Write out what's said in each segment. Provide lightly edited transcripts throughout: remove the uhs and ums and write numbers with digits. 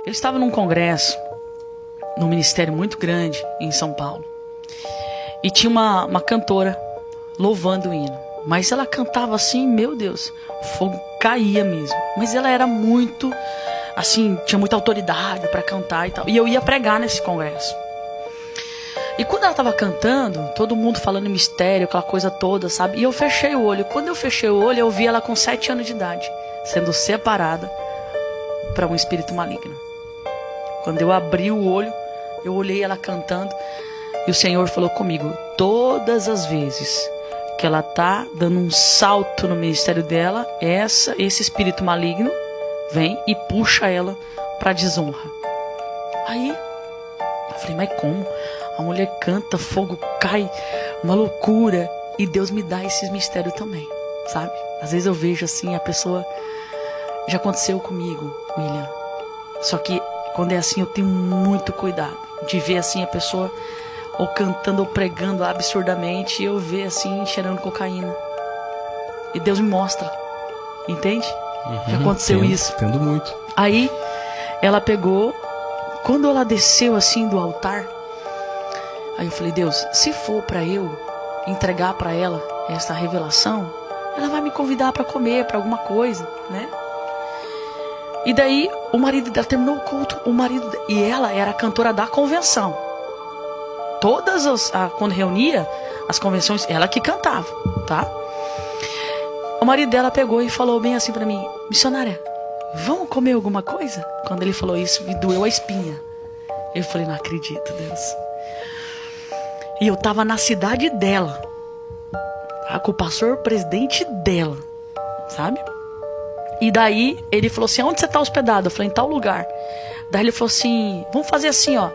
Eu estava num congresso, num ministério muito grande em São Paulo. E tinha uma cantora louvando o hino. Mas ela cantava assim, meu Deus, o fogo caía mesmo. Mas ela era muito, assim, tinha muita autoridade para cantar e tal. E eu ia pregar nesse congresso. E quando ela estava cantando, todo mundo falando em mistério, aquela coisa toda, sabe? E eu fechei o olho. Quando eu fechei o olho, eu vi ela com 7 anos de idade, sendo separada para um espírito maligno. Quando eu abri o olho, eu olhei ela cantando. E o Senhor falou comigo, todas as vezes que ela tá dando um salto no ministério dela, esse espírito maligno vem e puxa ela para desonra. Aí eu falei, mas como? A mulher canta, fogo cai, uma loucura. E Deus me dá esses mistérios também, sabe? Às vezes eu vejo assim, a pessoa... Já aconteceu comigo, William. Só que quando é assim, eu tenho muito cuidado de ver assim a pessoa ou cantando ou pregando absurdamente, e eu ver assim, cheirando cocaína. E Deus me mostra, entende? Já aconteceu isso. Entendo muito. Aí ela pegou, quando ela desceu assim do altar, aí eu falei, Deus, se for para eu entregar para ela essa revelação, ela vai me convidar para comer, para alguma coisa, né? E daí o marido dela terminou o culto, e ela era a cantora da convenção. Quando reunia as convenções, ela que cantava, tá? O marido dela pegou e falou bem assim pra mim, missionária, vamos comer alguma coisa? Quando ele falou isso, me doeu a espinha. Eu falei, não acredito, Deus. E eu tava na cidade dela, tá? Com o pastor presidente dela, sabe? E daí ele falou assim, onde você tá hospedado? Eu falei, em tal lugar. Daí ele falou assim, vamos fazer assim, ó.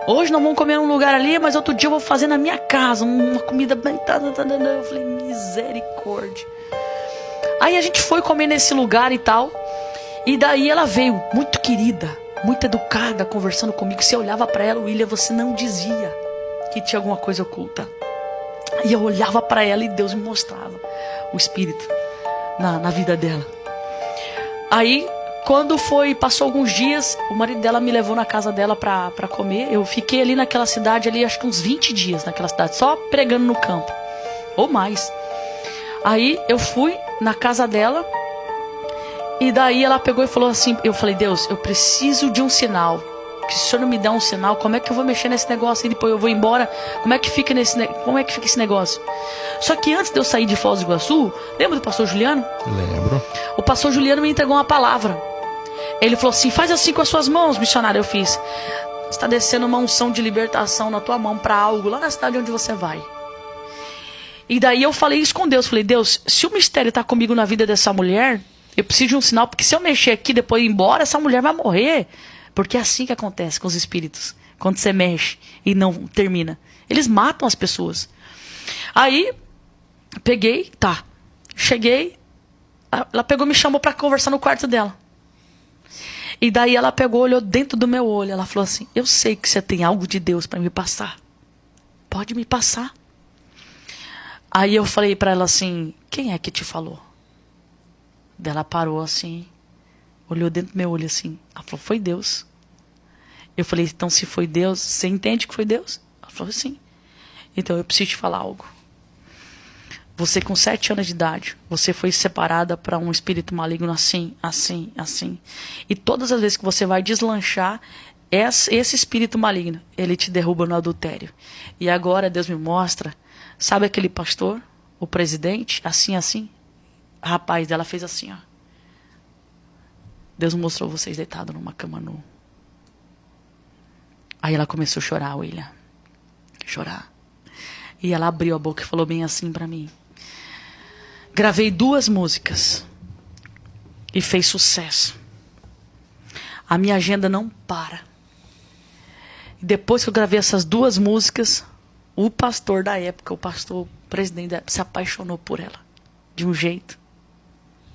Hoje nós vamos comer num lugar ali, mas outro dia eu vou fazer na minha casa uma comida bem... Eu falei, misericórdia. Aí a gente foi comer nesse lugar e tal. E daí ela veio muito querida, muito educada, conversando comigo. Você olhava pra ela, William, você não dizia que tinha alguma coisa oculta. E eu olhava pra ela e Deus me mostrava o espírito na vida dela. Aí, quando passou alguns dias, o marido dela me levou na casa dela pra comer. Eu fiquei ali naquela cidade, ali acho que uns 20 dias naquela cidade, só pregando no campo, ou mais. Aí eu fui na casa dela, e daí ela pegou e falou assim, eu falei, Deus, eu preciso de um sinal. Que se o Senhor não me der um sinal, como é que eu vou mexer nesse negócio? E depois eu vou embora, como é que fica esse negócio? Só que antes de eu sair de Foz do Iguaçu, lembra do pastor Juliano? Lembro. O pastor Juliano me entregou uma palavra. Ele falou assim, faz assim com as suas mãos, missionário. Eu fiz. Está descendo uma unção de libertação na tua mão para algo lá na cidade onde você vai. E daí eu falei isso com Deus. Falei, Deus, se o mistério está comigo na vida dessa mulher, eu preciso de um sinal, porque se eu mexer aqui depois ir embora, essa mulher vai morrer. Porque é assim que acontece com os espíritos. Quando você mexe e não termina. Eles matam as pessoas. Aí, cheguei. Ela pegou e me chamou para conversar no quarto dela. E daí ela pegou, olhou dentro do meu olho. Ela falou assim, eu sei que você tem algo de Deus para me passar. Pode me passar. Aí eu falei para ela assim, quem é que te falou? Daí ela parou assim, olhou dentro do meu olho assim. Ela falou, foi Deus. Eu falei, então se foi Deus, você entende que foi Deus? Ela falou, sim. Então eu preciso te falar algo. Você com 7 anos de idade, você foi separada para um espírito maligno assim, assim, assim. E todas as vezes que você vai deslanchar, esse espírito maligno, ele te derruba no adultério. E agora Deus me mostra, sabe aquele pastor, o presidente, assim, assim? A rapaz dela fez assim, ó. Deus mostrou vocês deitados numa cama nua. Aí ela começou a chorar, William. Chorar. E ela abriu a boca e falou bem assim pra mim. Gravei 2 músicas. E fez sucesso. A minha agenda não para. E depois que eu gravei essas 2 músicas, o pastor da época, o pastor presidente da época, se apaixonou por ela. De um jeito.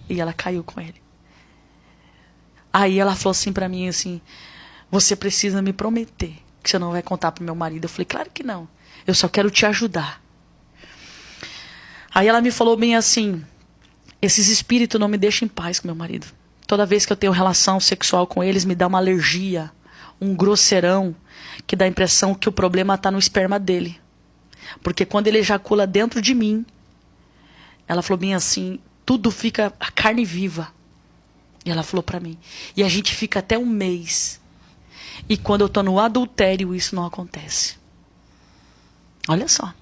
E ela caiu com ele. Aí ela falou assim pra mim, assim, você precisa me prometer que você não vai contar pro meu marido. Eu falei, claro que não. Eu só quero te ajudar. Aí ela me falou bem assim, esses espíritos não me deixam em paz com meu marido. Toda vez que eu tenho relação sexual com eles, me dá uma alergia, um grosseirão, que dá a impressão que o problema está no esperma dele. Porque quando ele ejacula dentro de mim, ela falou bem assim, tudo fica a carne viva. E ela falou pra mim. E a gente fica até um mês. E quando eu tô no adultério, isso não acontece. Olha só.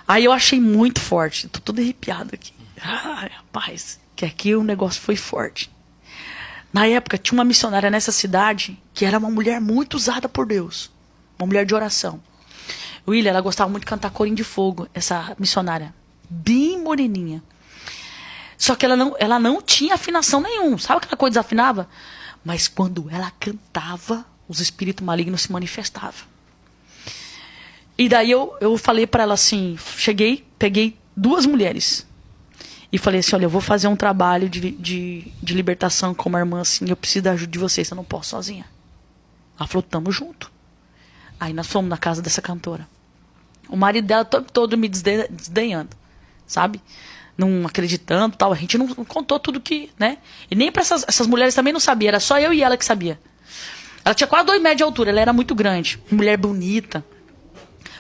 Aí eu achei muito forte. Tô todo arrepiado aqui. Ai, rapaz, que aqui o negócio foi forte. Na época, tinha uma missionária nessa cidade que era uma mulher muito usada por Deus. Uma mulher de oração. William, ela gostava muito de cantar corinho de fogo, essa missionária. Bem moreninha. Só que ela não tinha afinação nenhuma. Sabe aquela coisa desafinava? Mas quando ela cantava, os espíritos malignos se manifestavam. E daí eu falei para ela assim, cheguei, peguei 2 mulheres. E falei assim, olha, eu vou fazer um trabalho de libertação com uma irmã assim, eu preciso da ajuda de vocês, eu não posso sozinha. Ela falou, tamo junto. Aí nós fomos na casa dessa cantora. O marido dela todo me desdenhando, sabe? Não acreditando, tal. A gente não contou tudo que, né? E nem para essas mulheres também não sabia. Era só eu e ela que sabia. Ela tinha quase 2 metros de altura. Ela era muito grande. Mulher bonita.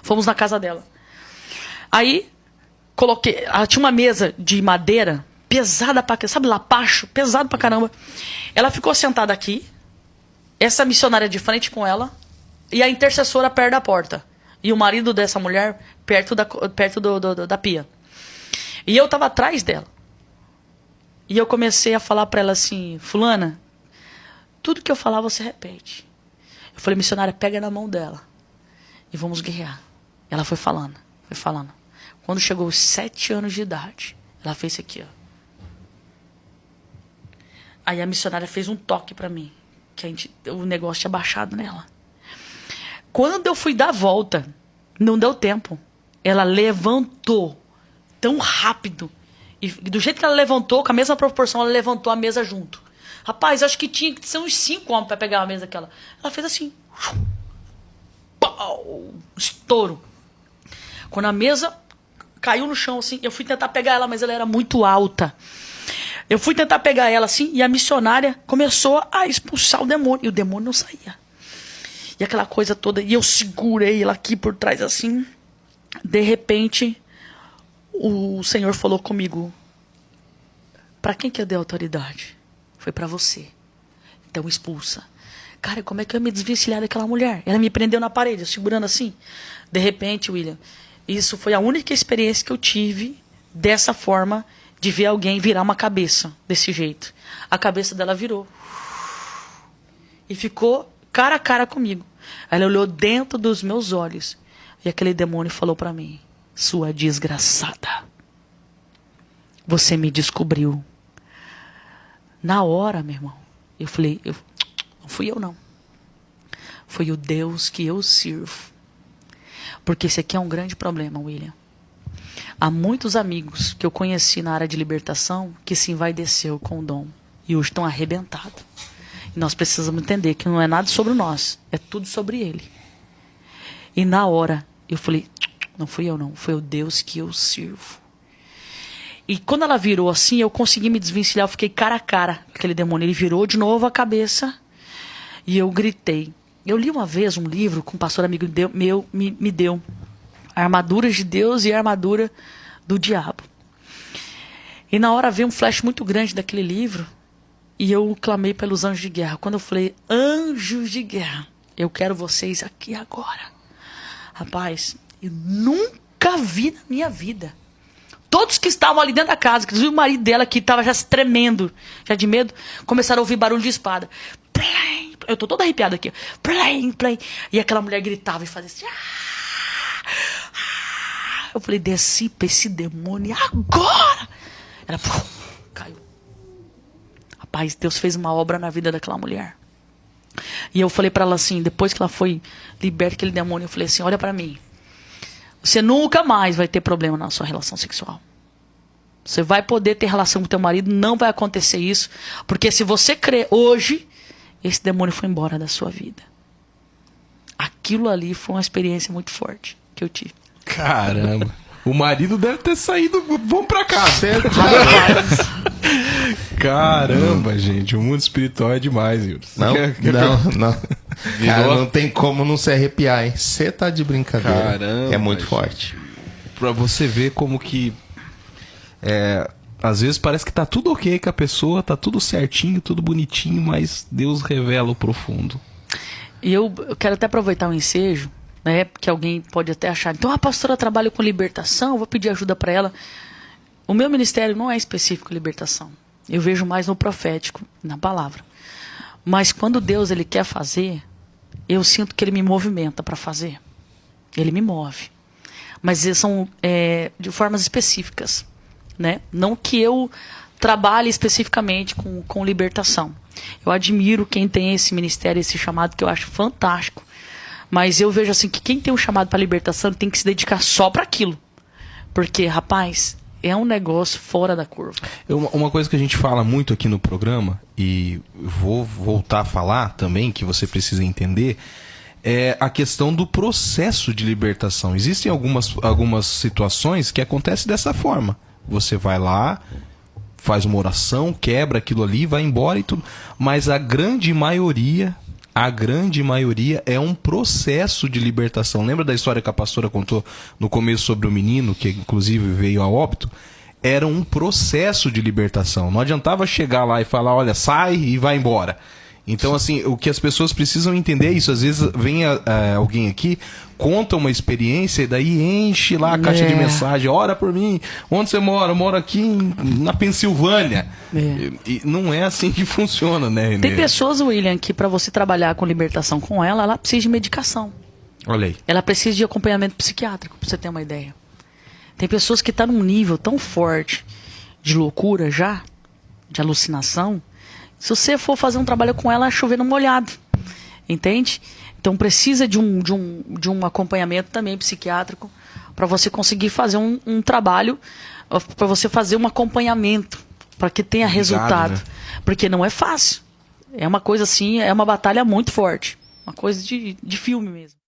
Fomos na casa dela. Aí, coloquei... Ela tinha uma mesa de madeira pesada pra... Sabe, lapacho? Pesado pra caramba. Ela ficou sentada aqui. Essa missionária de frente com ela. E a intercessora perto da porta. E o marido dessa mulher perto da pia. E eu tava atrás dela. E eu comecei a falar pra ela assim, fulana, tudo que eu falar você repete. Eu falei, missionária, pega na mão dela. E vamos guerrear. Ela foi falando, foi falando. Quando chegou aos 7 anos de idade, ela fez isso aqui, ó. Aí a missionária fez um toque pra mim. Que o negócio tinha baixado nela. Quando eu fui dar a volta, não deu tempo. Ela levantou tão rápido. E do jeito que ela levantou, com a mesma proporção, ela levantou a mesa junto. Rapaz, acho que tinha que ser uns 5 homens para pegar a mesa aquela. Ela fez assim. Pau! Estouro. Quando a mesa caiu no chão, assim, eu fui tentar pegar ela, mas ela era muito alta. Eu fui tentar pegar ela, assim, e a missionária começou a expulsar o demônio. E o demônio não saía. E aquela coisa toda. E eu segurei ela aqui por trás, assim. De repente... O Senhor falou comigo, para quem que eu dei autoridade? Foi para você. Então expulsa. Cara, como é que eu ia me desvencilhar daquela mulher? Ela me prendeu na parede, eu segurando assim. De repente, William, isso foi a única experiência que eu tive dessa forma de ver alguém virar uma cabeça desse jeito. A cabeça dela virou. E ficou cara a cara comigo. Ela olhou dentro dos meus olhos. E aquele demônio falou para mim, sua desgraçada, você me descobriu. Na hora, meu irmão, eu falei, não fui eu não. Foi o Deus que eu sirvo. Porque esse aqui é um grande problema, William. Há muitos amigos que eu conheci na área de libertação que se envaideceu com o dom. E hoje estão arrebentados. E nós precisamos entender que não é nada sobre nós. É tudo sobre ele. E na hora, eu falei, não fui eu não. Foi o Deus que eu sirvo. E quando ela virou assim, eu consegui me desvencilhar. Eu fiquei cara a cara com aquele demônio. Ele virou de novo a cabeça. E eu gritei. Eu li uma vez um livro que um pastor amigo meu me deu. Armaduras de Deus e a armadura do diabo. E na hora veio um flash muito grande daquele livro. E eu clamei pelos anjos de guerra. Quando eu falei, anjos de guerra, eu quero vocês aqui agora. Rapaz, eu nunca vi na minha vida. Todos que estavam ali dentro da casa, inclusive o marido dela que estava já se tremendo, já de medo, começaram a ouvir barulho de espada. Plém, eu tô toda arrepiada aqui. Plém, plém. E aquela mulher gritava e fazia assim. Eu falei, dissipa esse demônio agora. Ela caiu. Rapaz, Deus fez uma obra na vida daquela mulher. E eu falei para ela assim, depois que ela foi liberta aquele demônio, eu falei assim, olha para mim. Você nunca mais vai ter problema na sua relação sexual. Você vai poder ter relação com teu marido, não vai acontecer isso. Porque se você crer hoje, esse demônio foi embora da sua vida. Aquilo ali foi uma experiência muito forte que eu tive. Caramba. O marido deve ter saído, vamos pra casa. Caramba, gente, o mundo espiritual é demais, Yuri. Não. Cara, não tem como não se arrepiar, hein? Você tá de brincadeira. Caramba, é muito gente. forte. Pra você ver como que... às vezes parece que tá tudo ok com a pessoa, tá tudo certinho, tudo bonitinho, mas Deus revela o profundo. E eu quero até aproveitar o ensejo, né? Porque alguém pode até achar, então a pastora trabalha com libertação, vou pedir ajuda para ela. O meu ministério não é específico em libertação. Eu vejo mais no profético, na palavra. Mas quando Deus ele quer fazer, eu sinto que ele me movimenta para fazer. Ele me move. Mas são de formas específicas, né? Não que eu trabalhe especificamente com libertação. Eu admiro quem tem esse ministério, esse chamado, que eu acho fantástico. Mas eu vejo assim que quem tem um chamado para libertação tem que se dedicar só para aquilo. Porque, rapaz, é um negócio fora da curva. Uma coisa que a gente fala muito aqui no programa, e vou voltar a falar também, que você precisa entender, é a questão do processo de libertação. Existem algumas situações que acontecem dessa forma. Você vai lá, faz uma oração, quebra aquilo ali, vai embora e tudo. Mas a grande maioria é um processo de libertação. Lembra da história que a pastora contou no começo sobre o menino, que inclusive veio a óbito? Era um processo de libertação. Não adiantava chegar lá e falar, olha, sai e vai embora. Então, assim, o que as pessoas precisam entender é isso. Às vezes vem alguém aqui, conta uma experiência e daí enche lá a caixa de mensagem. Ora por mim. Onde você mora? Eu moro aqui na Pensilvânia. E não é assim que funciona, né, Renê? Tem pessoas, William, que para você trabalhar com libertação com ela precisa de medicação. Olha aí. Ela precisa de acompanhamento psiquiátrico, pra você ter uma ideia. Tem pessoas que estão num nível tão forte de loucura já, de alucinação. Se você for fazer um trabalho com ela, é chover no molhado. Entende? Então precisa de um acompanhamento também psiquiátrico para você conseguir fazer um trabalho, para você fazer um acompanhamento, para que tenha resultado. Né? Porque não é fácil. É uma coisa assim, é uma batalha muito forte. Uma coisa de filme mesmo.